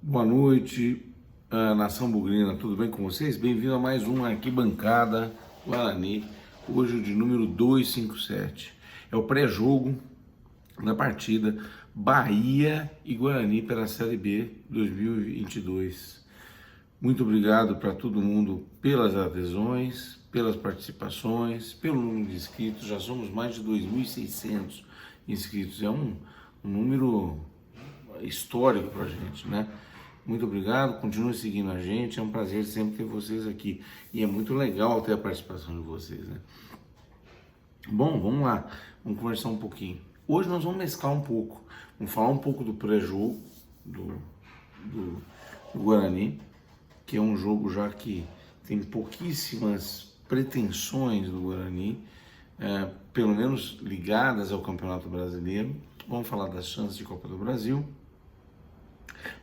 Boa noite, nação bugrina, tudo bem com vocês? Bem-vindo a mais uma Arquibancada Guarani, hoje o de número 257. É o pré-jogo da partida Bahia e Guarani pela Série B 2022. Muito obrigado para todo mundo pelas adesões, pelas participações, pelo número de inscritos. Já somos mais de 2.600 inscritos, é um número histórico para a gente, né? Muito obrigado, continue seguindo a gente, é um prazer sempre ter vocês aqui e é muito legal ter a participação de vocês, né? Bom, vamos lá, vamos conversar um pouquinho. Hoje nós vamos mesclar um pouco, vamos falar um pouco do pré-jogo do Guarani, que é um jogo já que tem pouquíssimas pretensões do Guarani, pelo menos ligadas ao Campeonato Brasileiro. Vamos falar das chances de Copa do Brasil.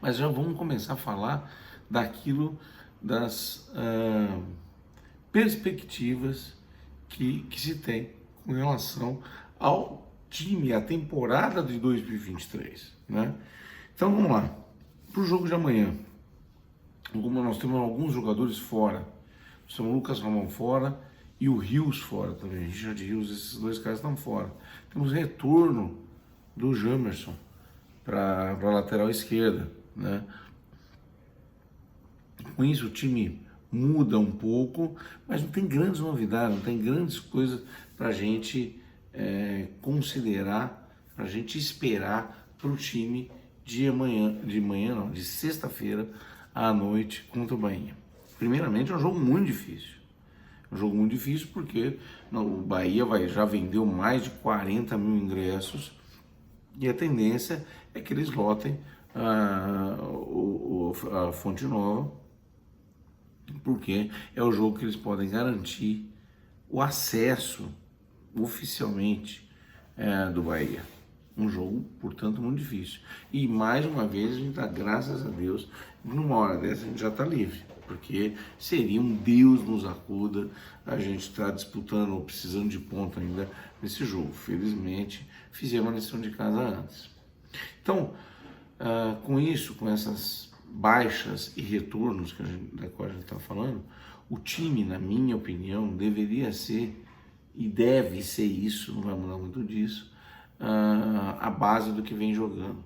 Mas já vamos começar a falar daquilo, das perspectivas que se tem com relação ao time, a temporada de 2023, né? Então vamos lá, para o jogo de amanhã, como nós temos alguns jogadores fora, nós temos o Lucas Ramon fora e o Rios fora também, Richard Rios, esses dois caras estão fora. Temos retorno do Jamerson para a lateral esquerda, né? Com isso o time muda um pouco, mas não tem grandes novidades, não tem grandes coisas para a gente considerar, para a gente esperar para o time de sexta-feira à noite contra o Bahia. Primeiramente é um jogo muito difícil. Um jogo muito difícil porque o Bahia já vendeu mais de 40 mil ingressos e a tendência é que eles lotem a Fonte Nova, porque é o jogo que eles podem garantir o acesso oficialmente do Bahia. Um jogo, portanto, muito difícil. E mais uma vez a gente dá graças a Deus, numa hora dessa a gente já está livre, porque seria um Deus nos acuda a gente estar disputando ou precisando de ponto ainda nesse jogo. Felizmente, fizemos a lição de casa antes. Então, com isso, com essas baixas e retornos da qual a gente está falando, o time, na minha opinião, deveria ser, e deve ser isso, não vai mudar muito disso, a base do que vem jogando,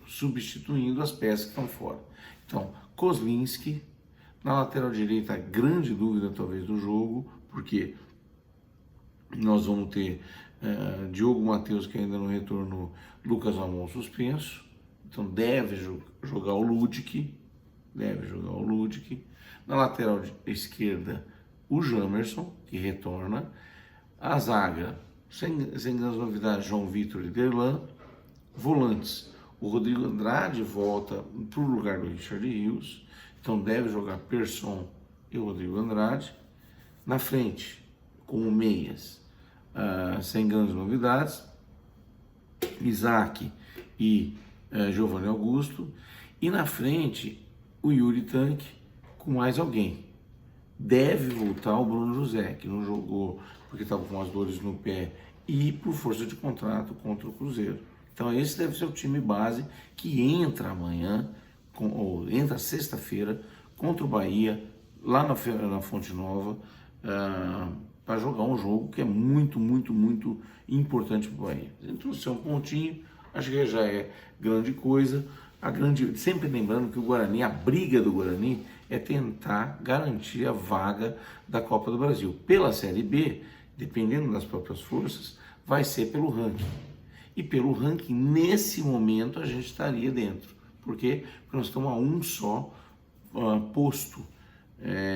substituindo as peças que estão fora. Então, Kozlinski, na lateral direita, a grande dúvida talvez do jogo, porque nós vamos ter Diogo Matheus, que ainda não retornou, Lucas Ramon suspenso, então deve jogar o Ludic, na lateral esquerda o Jamerson, que retorna, a zaga, sem grandes novidades, João Vitor e Derlan, volantes, o Rodrigo Andrade volta para o lugar do Richard Rios, então deve jogar Persson e o Rodrigo Andrade, na frente, como meias, sem grandes novidades, Isaac e Giovanni Augusto, e na frente o Yuri Tanque com mais alguém. Deve voltar o Bruno José, que não jogou porque estava com as dores no pé e por força de contrato contra o Cruzeiro. Então esse deve ser o time base que entra amanhã, ou entra sexta-feira contra o Bahia, lá na Fonte Nova, para jogar um jogo que é muito, muito, muito importante para o Bahia. Se trouxer um pontinho, acho que já é grande coisa. Sempre lembrando que o Guarani, a briga do Guarani é tentar garantir a vaga da Copa do Brasil. Pela Série B, dependendo das próprias forças, vai ser pelo ranking. E pelo ranking, nesse momento, a gente estaria dentro. Por quê? Porque nós estamos a um só posto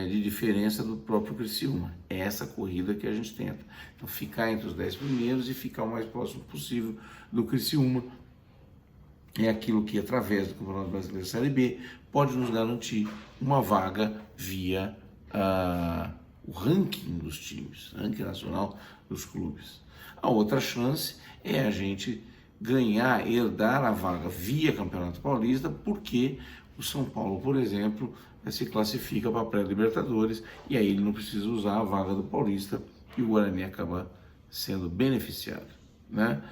de diferença do próprio Criciúma. É essa corrida que a gente tenta. Então, ficar entre os 10 primeiros e ficar o mais próximo possível do Criciúma é aquilo que, através do Campeonato Brasileiro Série B, pode nos garantir uma vaga via o ranking dos times, ranking nacional dos clubes. A outra chance é a gente ganhar, herdar a vaga via Campeonato Paulista, porque o São Paulo, por exemplo, se classifica para a pré-Libertadores e aí ele não precisa usar a vaga do Paulista e o Guarani acaba sendo beneficiado, né?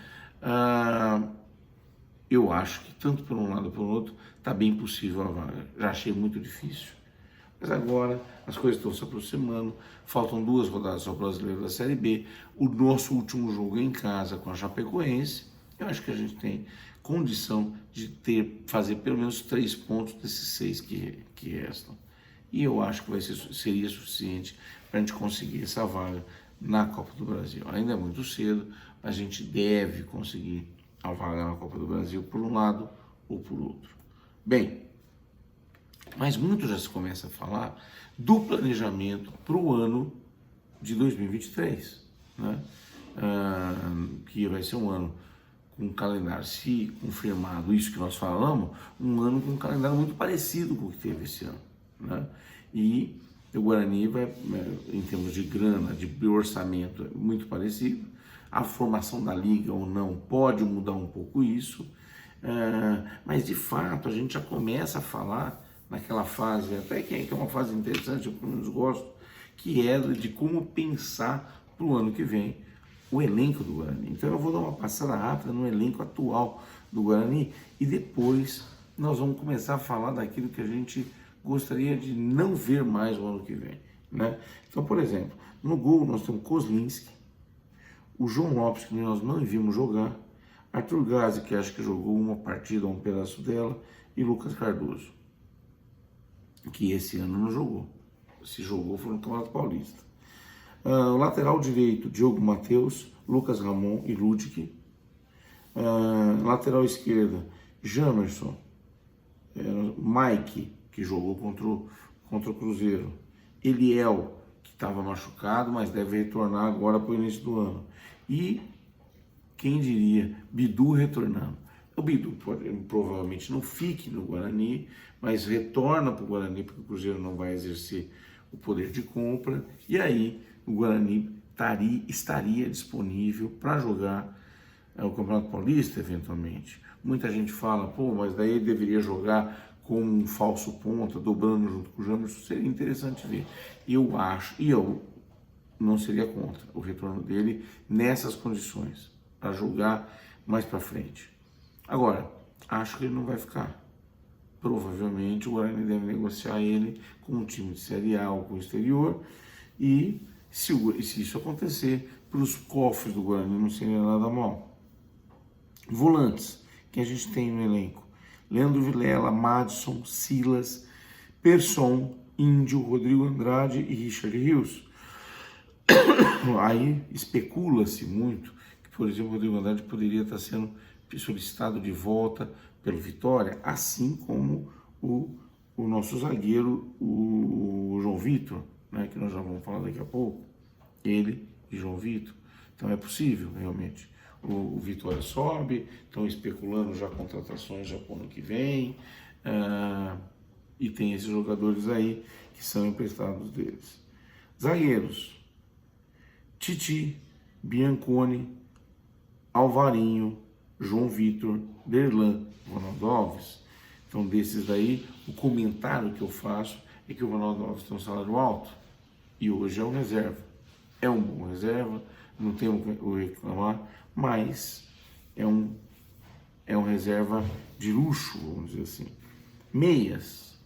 eu acho que tanto por um lado como por outro está bem possível a vaga. Já achei muito difícil. Mas agora as coisas estão se aproximando, faltam 2 rodadas ao Brasileiro da Série B, o nosso último jogo é em casa com a Chapecoense. Eu acho que a gente tem condição de fazer pelo menos 3 pontos desses 6 que restam. E eu acho que seria suficiente para a gente conseguir essa vaga na Copa do Brasil. Ainda é muito cedo, mas a gente deve conseguir a vaga na Copa do Brasil por um lado ou por outro. Bem, mas muito já se começa a falar do planejamento para o ano de 2023, né? Que vai ser um ano com um calendário, se confirmado isso que nós falamos, um ano com um calendário muito parecido com o que teve esse ano, né? E o Guarani vai, em termos de grana, de orçamento, é muito parecido. A formação da liga ou não pode mudar um pouco isso, mas de fato a gente já começa a falar naquela fase, até que é uma fase interessante, eu pelo menos gosto, que é de como pensar para o ano que vem o elenco do Guarani. Então eu vou dar uma passada rápida no elenco atual do Guarani e depois nós vamos começar a falar daquilo que a gente gostaria de não ver mais o ano que vem, né? Então, por exemplo, no gol nós temos Kozlinski, o João Lopes, que nós não vimos jogar, Arthur Gazzi, que acho que jogou uma partida ou um pedaço dela, e Lucas Cardoso, que esse ano não jogou. Se jogou foi no Campeonato Paulista. O lateral direito, Diogo Matheus, Lucas Ramon e Ludic. Lateral esquerda, Jamerson, Mike, que jogou contra o Cruzeiro, Eliel, que estava machucado, mas deve retornar agora para o início do ano. E, quem diria, Bidu retornando. O Bidu provavelmente não fique no Guarani, mas retorna para o Guarani, porque o Cruzeiro não vai exercer o poder de compra, e aí o Guarani estaria disponível para jogar o Campeonato Paulista, eventualmente. Muita gente fala, pô, mas daí ele deveria jogar como um falso ponta, dobrando junto com o Jamerson, seria interessante ver. Eu acho, e eu não seria contra o retorno dele nessas condições, para jogar mais para frente. Agora, acho que ele não vai ficar. Provavelmente o Guarani deve negociar ele com um time de Série A ou com o exterior, e se isso acontecer, para os cofres do Guarani não seria nada mal. Volantes, que a gente tem no elenco: Leandro Vilela, Madison, Silas, Persson, Índio, Rodrigo Andrade e Richard Rios. Aí especula-se muito que, por exemplo, o Rodrigo Andrade poderia estar sendo solicitado de volta pelo Vitória, assim como o nosso zagueiro, o João Vitor, né, que nós já vamos falar daqui a pouco, ele e João Vitor. Então é possível, realmente. O Vitória sobe, estão especulando já contratações já para o ano que vem, e tem esses jogadores aí que são emprestados deles. Zagueiros: Titi, Bianconi, Alvarinho, João Vitor, Derlan, Ronaldo Alves. Então, desses daí, o comentário que eu faço é que o Ronaldo Alves tem um salário alto e hoje é um reserva. É um bom reserva, não tem o que reclamar, mas é um reserva de luxo, vamos dizer assim. Meias: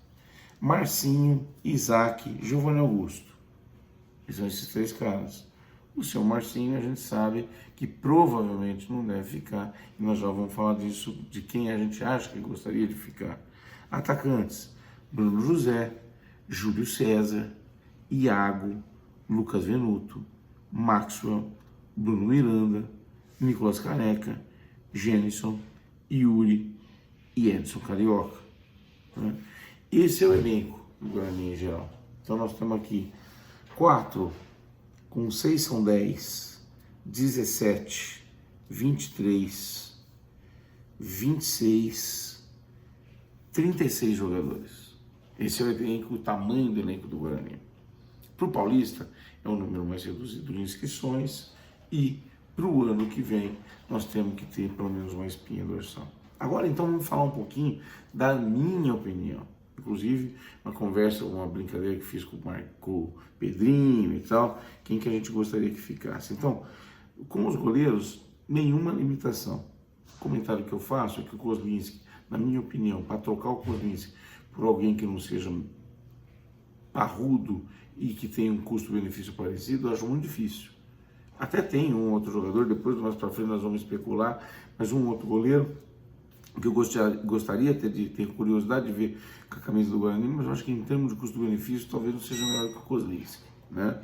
Marcinho, Isaac, Giovanni Augusto. São esses 3 caras. O seu Marcinho, a gente sabe que provavelmente não deve ficar, e nós já vamos falar disso, de quem a gente acha que gostaria de ficar. Atacantes: Bruno José, Júlio César, Iago, Lucas Venuto, Maxwell, Bruno Miranda, Nicolas Caneca, Jenison, Yuri e Edson Carioca. Esse é o elenco do Guarani em geral. Então nós temos aqui 4, com 6 são 10, 17, 23, 26, 36 jogadores. Esse é o elenco, o tamanho do elenco do Guarani. Para o Paulista é um número mais reduzido de inscrições, e para o ano que vem nós temos que ter pelo menos uma espinha dorsal. Agora então vamos falar um pouquinho da minha opinião. Inclusive uma conversa, uma brincadeira que fiz com o Pedrinho e tal, quem que a gente gostaria que ficasse. Então, com os goleiros, nenhuma limitação. comentário que eu faço é que o Kozlinski, na minha opinião, para trocar o Kozlinski por alguém que não seja parrudo e que tenha um custo-benefício parecido, eu acho muito difícil. Até tem um outro jogador, depois mais para frente nós vamos especular, mas um outro goleiro que eu gostaria de ter curiosidade de ver com a camisa do Guarani, mas eu acho que em termos de custo-benefício talvez não seja melhor que o Kozlinski, né?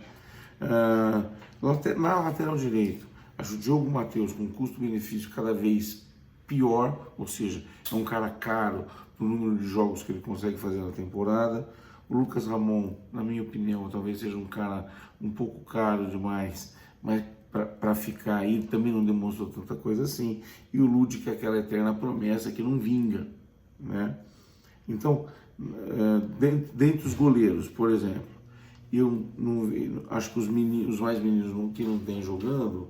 Na lateral direito, acho o Diogo Matheus com custo-benefício cada vez pior, ou seja, é um cara caro no número de jogos que ele consegue fazer na temporada. O Lucas Ramon, na minha opinião, talvez seja um cara um pouco caro demais, mas para ficar aí também não demonstrou tanta coisa assim. E o Lúdic, é aquela eterna promessa que não vinga, né? Então, dentre os goleiros, por exemplo, eu não, acho que os mais meninos que não têm jogando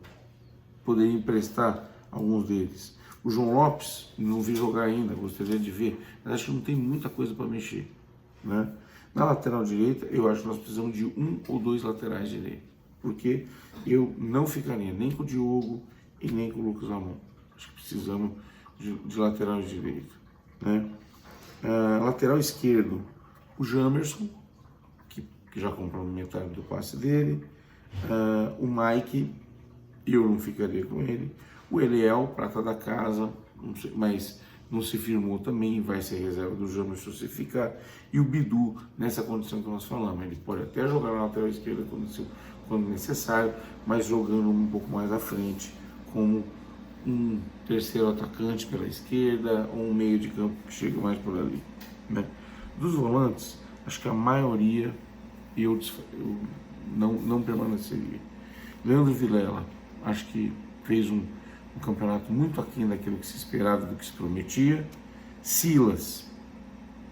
poderiam emprestar alguns deles. O João Lopes, não vi jogar ainda, gostaria de ver, mas acho que não tem muita coisa para mexer, né? Na lateral direita, eu acho que nós precisamos de um ou dois laterais direitos, porque eu não ficaria nem com o Diogo e nem com o Lucas Ramon. Acho que precisamos de lateral direito, né? Lateral esquerdo, o Jamerson, que já comprou metade do passe dele. O Mike, eu não ficaria com ele. O Eliel, prata da casa, não sei, mas não se firmou também, vai ser reserva do Jamerson se ficar. E o Bidu, nessa condição que nós falamos, ele pode até jogar na lateral esquerda quando necessário, mas jogando um pouco mais à frente, como um terceiro atacante pela esquerda, ou um meio de campo que chega mais por ali, né? Dos volantes, acho que a maioria eu não permaneceria. Leandro Vilela, acho que fez um campeonato muito aquém daquilo que se esperava, do que se prometia. Silas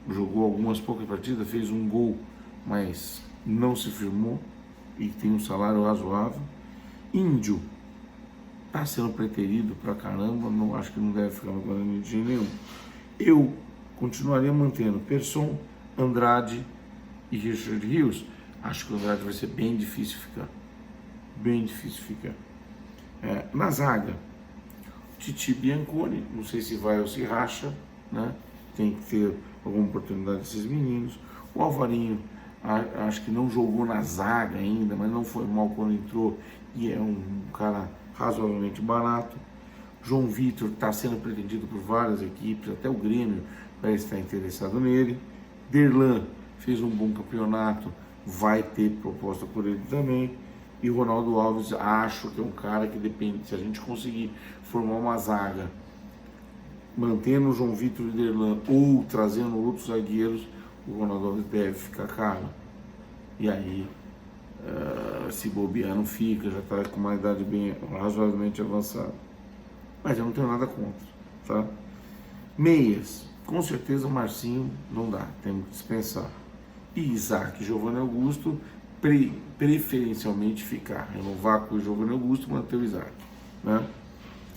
jogou algumas poucas partidas, fez um gol, mas não se firmou e tem um salário razoável. Índio está sendo preterido pra caramba, não, acho que não deve ficar no Guarani de jeito nenhum. Eu continuaria mantendo Persson, Andrade e Richard Rios. Acho que o Andrade vai ser bem difícil ficar. Bem difícil ficar. Na zaga, Titi Bianconi, não sei se vai ou se racha, né? Tem que ter alguma oportunidade desses meninos. O Alvarinho, acho que não jogou na zaga ainda, mas não foi mal quando entrou e é um cara razoavelmente barato. João Vitor está sendo pretendido por várias equipes, até o Grêmio parece estar interessado nele. Derlan fez um bom campeonato, vai ter proposta por ele também. E o Ronaldo Alves, acho que é um cara que depende, se a gente conseguir formar uma zaga, mantendo o João Vitor e Derlan ou trazendo outros zagueiros, o Ronaldo Alves deve ficar caro. E aí, se bobear não fica, já está com uma idade bem razoavelmente avançada. Mas eu não tenho nada contra, tá? Meias, com certeza o Marcinho não dá, temos que dispensar. E Isaac e Giovanni Augusto, preferencialmente ficar, renovar com o Giovanni Augusto e manter o Isaac, né?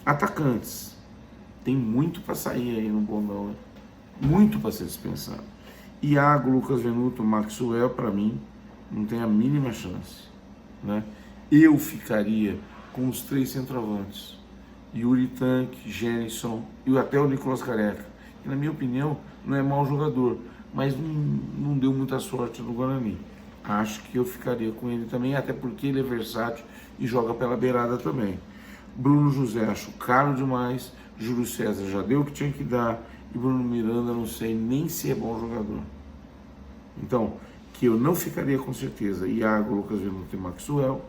Atacantes, tem muito para sair aí no bondão, né? Muito para ser dispensado. Iago, Lucas Venuto, Maxwell, para mim, não tem a mínima chance, né? Eu ficaria com os três centroavantes, Yuri Tanque, Jenison e até o Nicolas Careca, que na minha opinião não é mau jogador, mas não deu muita sorte no Guarani. Acho que eu ficaria com ele também, até porque ele é versátil e joga pela beirada também. Bruno José, acho caro demais. Júlio César já deu o que tinha que dar. E Bruno Miranda, não sei nem se é bom jogador. Então, que eu não ficaria com certeza. Iago, Lucas Venuto e Maxwell.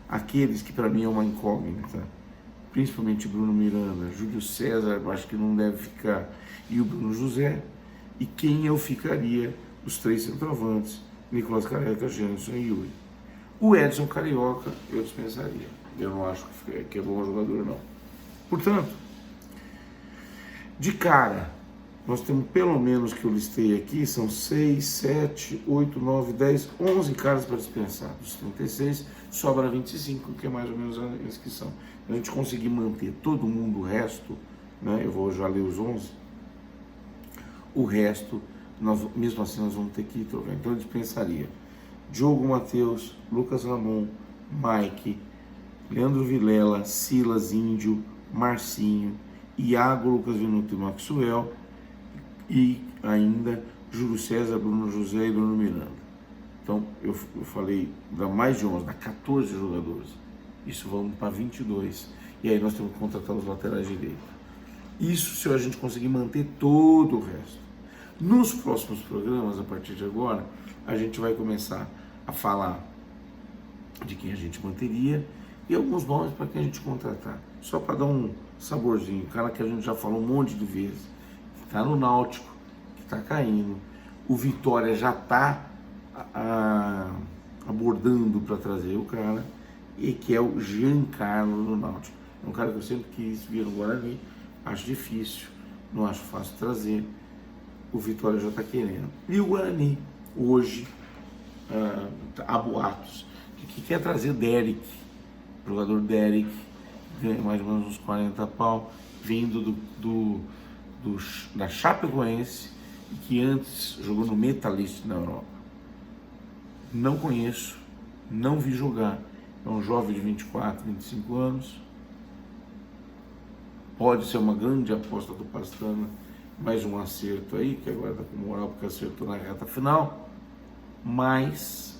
Aqueles que para mim é uma incógnita, principalmente Bruno Miranda, Júlio César, acho que não deve ficar. E o Bruno José. E quem eu ficaria? Os três centroavantes. Nicolas Careca, Jenison e Yuri. O Edson Carioca eu dispensaria. Eu não acho que é bom jogador, não. Portanto, de cara, nós temos pelo menos que eu listei aqui, são 6, 7, 8, 9, 10, 11 caras para dispensar. Dos 36, sobra 25, que é mais ou menos a inscrição. Se a gente conseguir manter todo mundo, o resto, né, eu vou já ler os 11, o resto, mesmo assim nós vamos ter que trocar. Então eu dispensaria Diogo Matheus, Lucas Ramon, Mike, Leandro Vilela, Silas, Índio, Marcinho, Iago, Lucas Venuto e Maxwell, e ainda Júlio César, Bruno José e Bruno Miranda. Então, eu falei, dá mais de 11, dá 14 jogadores. Isso vamos para 22. E aí nós temos que contratar os laterais direitos. Isso se a gente conseguir manter todo o resto. Nos próximos programas, a partir de agora, a gente vai começar a falar de quem a gente manteria e alguns nomes para quem a gente contratar. Só para dar um saborzinho. O cara que a gente já falou um monte de vezes, que está no Náutico, que está caindo. O Vitória já está abordando para trazer o cara, e que é o Giancarlo no Náutico. É um cara que eu sempre quis ver no Guarani, acho difícil, não acho fácil trazer. O Vitória já está querendo. E o Guarani, hoje, há boatos que quer trazer Derek, o jogador Derek, ganha mais ou menos uns 40 pau, vindo da Chapecoense, que antes jogou no Metalist na Europa. Não conheço, não vi jogar. É um jovem de 24, 25 anos. Pode ser uma grande aposta do Pastana, mais um acerto aí, que agora está com moral porque acertou na reta final. Mas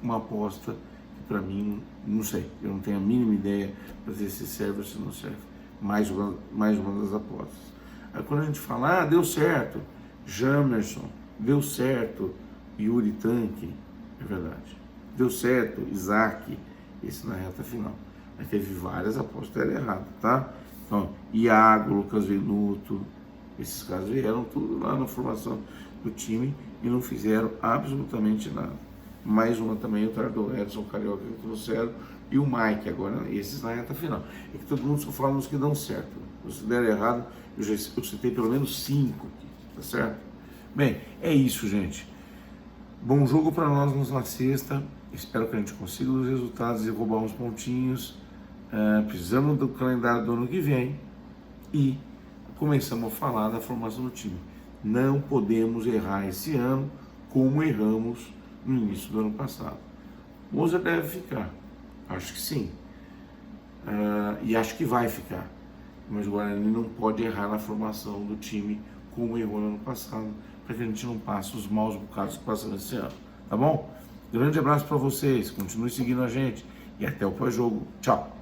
uma aposta que para mim, não sei, eu não tenho a mínima ideia para dizer se serve ou se não serve. Mais uma das apostas. Aí quando a gente fala, deu certo, Jamerson, deu certo, Yuri Tanque, é verdade. Deu certo, Isaac, esse na reta final. Mas teve várias apostas, deram errado, tá? Então, Iago, Lucas Venuto, esses caras vieram tudo lá na formação do time e não fizeram absolutamente nada. Mais uma também, o Tardo Edson, Carioca que trouxeram, e o Mike agora, esses na reta final. É que todo mundo só fala nos que dão certo. Se der errado, eu citei pelo menos 5 aqui, tá certo? Bem, é isso, gente. Bom jogo para nós na sexta. Espero que a gente consiga os resultados e roubar uns pontinhos. Precisamos do calendário do ano que vem. E começamos a falar da formação do time. Não podemos errar esse ano como erramos no início do ano passado. Moza deve ficar. Acho que sim. E acho que vai ficar. Mas o Guarani não pode errar na formação do time como errou no ano passado, para que a gente não passe os maus bocados que passamos esse ano. Tá bom? Grande abraço para vocês, continue seguindo a gente e até o pós-jogo. Tchau!